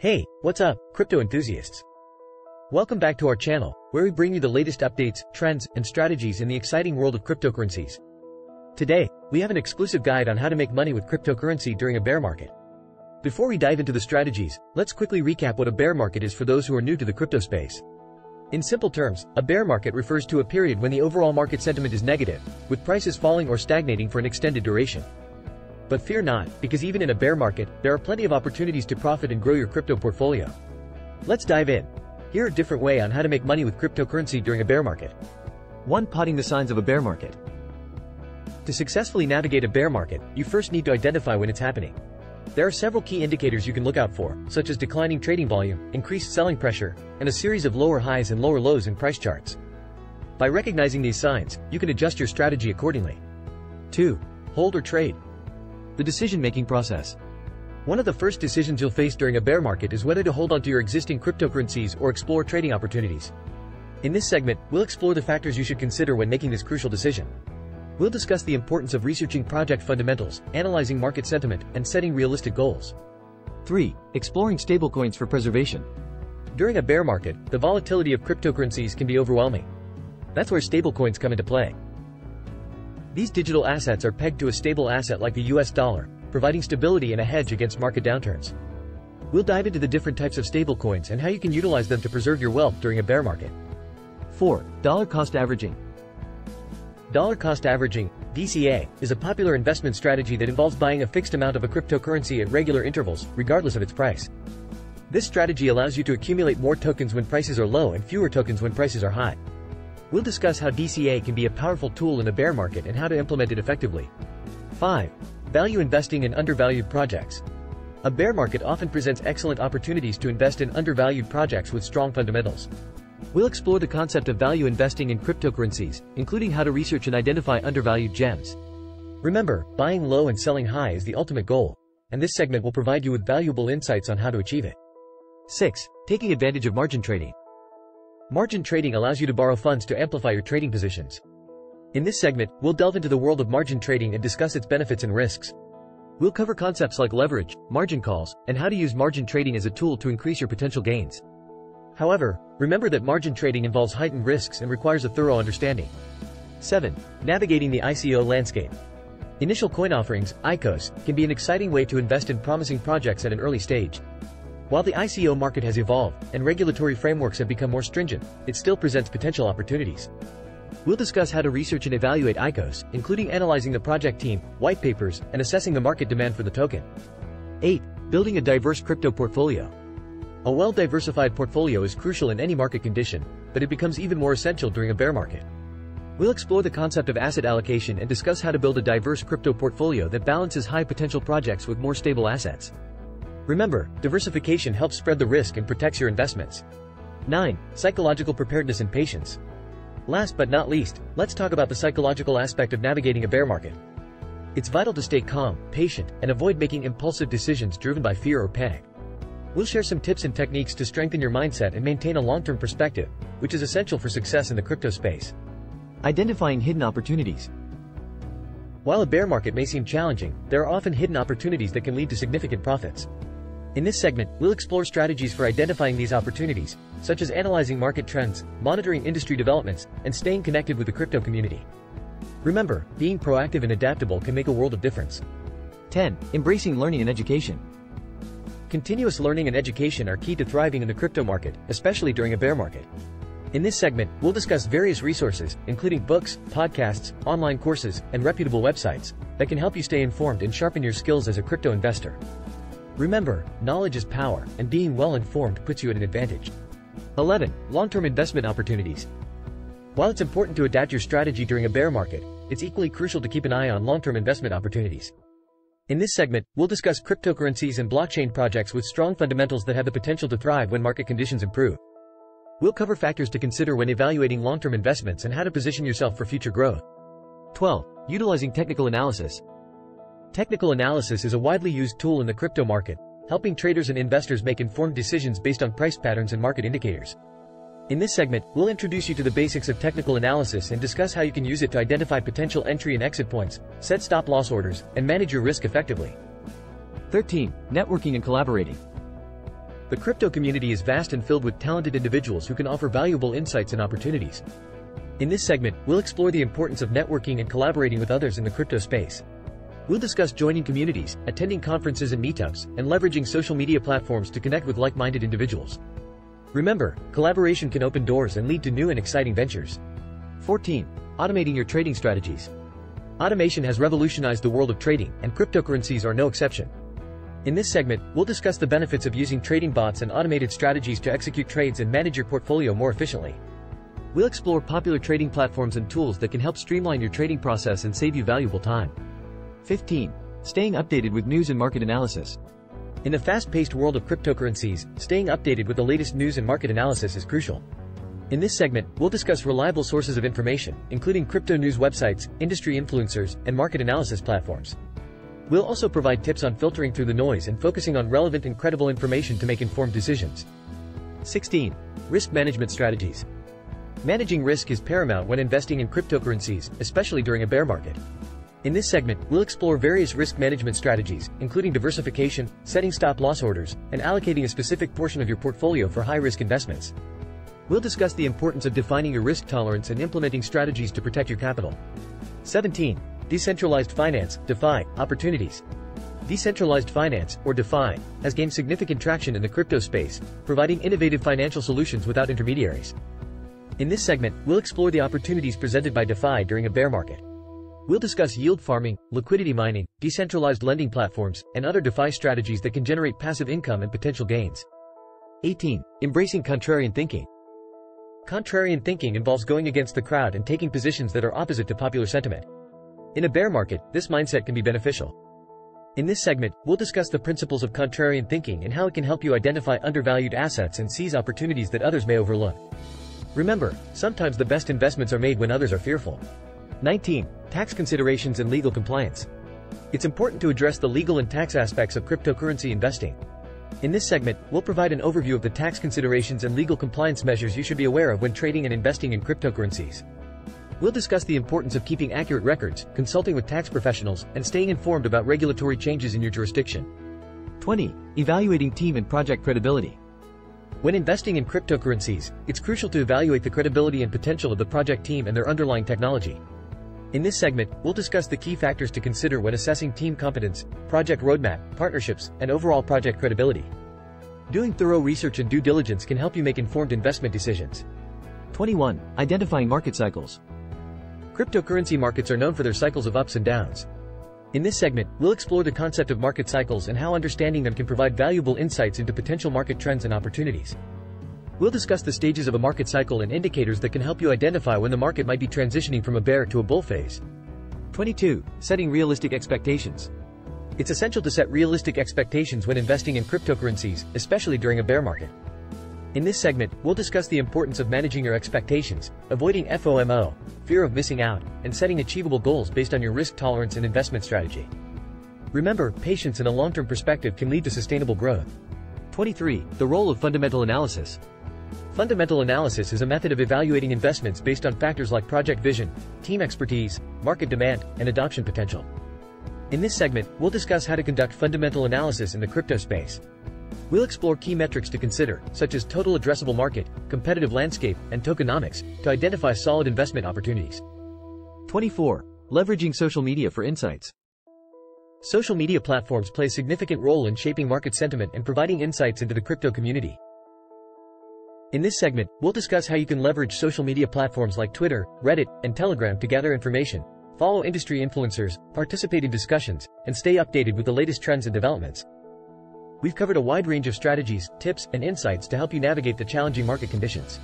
Hey, what's up, crypto enthusiasts? Welcome back to our channel, where we bring you the latest updates, trends, and strategies in the exciting world of cryptocurrencies. Today, we have an exclusive guide on how to make money with cryptocurrency during a bear market. Before we dive into the strategies, let's quickly recap what a bear market is for those who are new to the crypto space. In simple terms, a bear market refers to a period when the overall market sentiment is negative, with prices falling or stagnating for an extended duration. But fear not, because even in a bear market, there are plenty of opportunities to profit and grow your crypto portfolio. Let's dive in. Here are different ways on how to make money with cryptocurrency during a bear market. 1. Spotting the signs of a bear market. To successfully navigate a bear market, you first need to identify when it's happening. There are several key indicators you can look out for, such as declining trading volume, increased selling pressure, and a series of lower highs and lower lows in price charts. By recognizing these signs, you can adjust your strategy accordingly. 2. Hold or trade. The decision-making process. One of the first decisions you'll face during a bear market is whether to hold onto your existing cryptocurrencies or explore trading opportunities. In this segment, we'll explore the factors you should consider when making this crucial decision. We'll discuss the importance of researching project fundamentals, analyzing market sentiment, and setting realistic goals. 3. Exploring stablecoins for preservation. During a bear market, the volatility of cryptocurrencies can be overwhelming. That's where stablecoins come into play. These digital assets are pegged to a stable asset like the US dollar, providing stability and a hedge against market downturns. We'll dive into the different types of stablecoins and how you can utilize them to preserve your wealth during a bear market. 4. Dollar cost averaging. Dollar cost averaging, DCA, is a popular investment strategy that involves buying a fixed amount of a cryptocurrency at regular intervals, regardless of its price. This strategy allows you to accumulate more tokens when prices are low and fewer tokens when prices are high. We'll discuss how DCA can be a powerful tool in a bear market and how to implement it effectively. 5. Value investing in undervalued projects. A bear market often presents excellent opportunities to invest in undervalued projects with strong fundamentals. We'll explore the concept of value investing in cryptocurrencies, including how to research and identify undervalued gems. Remember, buying low and selling high is the ultimate goal, and this segment will provide you with valuable insights on how to achieve it. 6. Taking advantage of margin trading. Margin trading allows you to borrow funds to amplify your trading positions. In this segment, we'll delve into the world of margin trading and discuss its benefits and risks. We'll cover concepts like leverage, margin calls, and how to use margin trading as a tool to increase your potential gains. However, remember that margin trading involves heightened risks and requires a thorough understanding. 7. Navigating the ICO landscape. Initial coin offerings, ICOs, can be an exciting way to invest in promising projects at an early stage. While the ICO market has evolved, and regulatory frameworks have become more stringent, it still presents potential opportunities. We'll discuss how to research and evaluate ICOs, including analyzing the project team, white papers, and assessing the market demand for the token. 8. Building a diverse crypto portfolio. A well-diversified portfolio is crucial in any market condition, but it becomes even more essential during a bear market. We'll explore the concept of asset allocation and discuss how to build a diverse crypto portfolio that balances high-potential projects with more stable assets. Remember, diversification helps spread the risk and protects your investments. 9. Psychological preparedness and patience. Last but not least, let's talk about the psychological aspect of navigating a bear market. It's vital to stay calm, patient, and avoid making impulsive decisions driven by fear or panic. We'll share some tips and techniques to strengthen your mindset and maintain a long-term perspective, which is essential for success in the crypto space. Identifying hidden opportunities. While a bear market may seem challenging, there are often hidden opportunities that can lead to significant profits. In this segment, we'll explore strategies for identifying these opportunities, such as analyzing market trends, monitoring industry developments, and staying connected with the crypto community. Remember, being proactive and adaptable can make a world of difference. 10. Embracing learning and education. Continuous learning and education are key to thriving in the crypto market, especially during a bear market. In this segment, we'll discuss various resources, including books, podcasts, online courses, and reputable websites, that can help you stay informed and sharpen your skills as a crypto investor. Remember, knowledge is power, and being well-informed puts you at an advantage. 11. Long-term investment opportunities. While it's important to adapt your strategy during a bear market, it's equally crucial to keep an eye on long-term investment opportunities. In this segment, we'll discuss cryptocurrencies and blockchain projects with strong fundamentals that have the potential to thrive when market conditions improve. We'll cover factors to consider when evaluating long-term investments and how to position yourself for future growth. 12. Utilizing technical analysis. Technical analysis is a widely used tool in the crypto market, helping traders and investors make informed decisions based on price patterns and market indicators. In this segment, we'll introduce you to the basics of technical analysis and discuss how you can use it to identify potential entry and exit points, set stop-loss orders, and manage your risk effectively. 13. Networking and collaborating. The crypto community is vast and filled with talented individuals who can offer valuable insights and opportunities. In this segment, we'll explore the importance of networking and collaborating with others in the crypto space. We'll discuss joining communities, attending conferences and meetups, and leveraging social media platforms to connect with like-minded individuals. Remember, collaboration can open doors and lead to new and exciting ventures. 14. Automating your trading strategies. Automation has revolutionized the world of trading, and cryptocurrencies are no exception. In this segment, we'll discuss the benefits of using trading bots and automated strategies to execute trades and manage your portfolio more efficiently. We'll explore popular trading platforms and tools that can help streamline your trading process and save you valuable time. 15. Staying updated with news and market analysis. In the fast-paced world of cryptocurrencies, staying updated with the latest news and market analysis is crucial. In this segment, we'll discuss reliable sources of information, including crypto news websites, industry influencers, and market analysis platforms. We'll also provide tips on filtering through the noise and focusing on relevant and credible information to make informed decisions. 16. Risk management strategies. Managing risk is paramount when investing in cryptocurrencies, especially during a bear market. In this segment, we'll explore various risk management strategies, including diversification, setting stop-loss orders, and allocating a specific portion of your portfolio for high-risk investments. We'll discuss the importance of defining your risk tolerance and implementing strategies to protect your capital. 17. Decentralized finance, DeFi, opportunities. Decentralized finance, or DeFi, has gained significant traction in the crypto space, providing innovative financial solutions without intermediaries. In this segment, we'll explore the opportunities presented by DeFi during a bear market. We'll discuss yield farming, liquidity mining, decentralized lending platforms, and other DeFi strategies that can generate passive income and potential gains. 18. Embracing contrarian thinking. Contrarian thinking involves going against the crowd and taking positions that are opposite to popular sentiment. In a bear market, this mindset can be beneficial. In this segment, we'll discuss the principles of contrarian thinking and how it can help you identify undervalued assets and seize opportunities that others may overlook. Remember, sometimes the best investments are made when others are fearful. 19. Tax considerations and legal compliance. It's important to address the legal and tax aspects of cryptocurrency investing. In this segment, we'll provide an overview of the tax considerations and legal compliance measures you should be aware of when trading and investing in cryptocurrencies. We'll discuss the importance of keeping accurate records, consulting with tax professionals, and staying informed about regulatory changes in your jurisdiction. 20. Evaluating team and project credibility. When investing in cryptocurrencies, it's crucial to evaluate the credibility and potential of the project team and their underlying technology. In this segment, we'll discuss the key factors to consider when assessing team competence, project roadmap, partnerships, and overall project credibility. Doing thorough research and due diligence can help you make informed investment decisions. 21. Identifying market cycles. Cryptocurrency markets are known for their cycles of ups and downs. In this segment, we'll explore the concept of market cycles and how understanding them can provide valuable insights into potential market trends and opportunities. We'll discuss the stages of a market cycle and indicators that can help you identify when the market might be transitioning from a bear to a bull phase. 22. Setting realistic expectations. It's essential to set realistic expectations when investing in cryptocurrencies, especially during a bear market. In this segment, we'll discuss the importance of managing your expectations, avoiding FOMO, fear of missing out, and setting achievable goals based on your risk tolerance and investment strategy. Remember, patience and a long-term perspective can lead to sustainable growth. 23. The role of fundamental analysis. Fundamental analysis is a method of evaluating investments based on factors like project vision, team expertise, market demand, and adoption potential. In this segment, we'll discuss how to conduct fundamental analysis in the crypto space. We'll explore key metrics to consider, such as total addressable market, competitive landscape, and tokenomics, to identify solid investment opportunities. 24. Leveraging social media for insights. Social media platforms play a significant role in shaping market sentiment and providing insights into the crypto community. In this segment, we'll discuss how you can leverage social media platforms like Twitter, Reddit, and Telegram to gather information, follow industry influencers, participate in discussions, and stay updated with the latest trends and developments. We've covered a wide range of strategies, tips, and insights to help you navigate the challenging market conditions.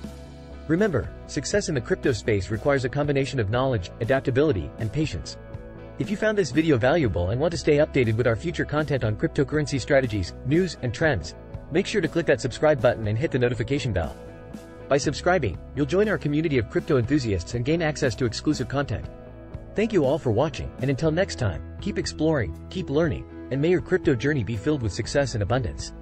Remember, success in the crypto space requires a combination of knowledge, adaptability, and patience. If you found this video valuable and want to stay updated with our future content on cryptocurrency strategies, news, and trends, make sure to click that subscribe button and hit the notification bell. By subscribing, you'll join our community of crypto enthusiasts and gain access to exclusive content. Thank you all for watching, and until next time, keep exploring, keep learning, and may your crypto journey be filled with success and abundance.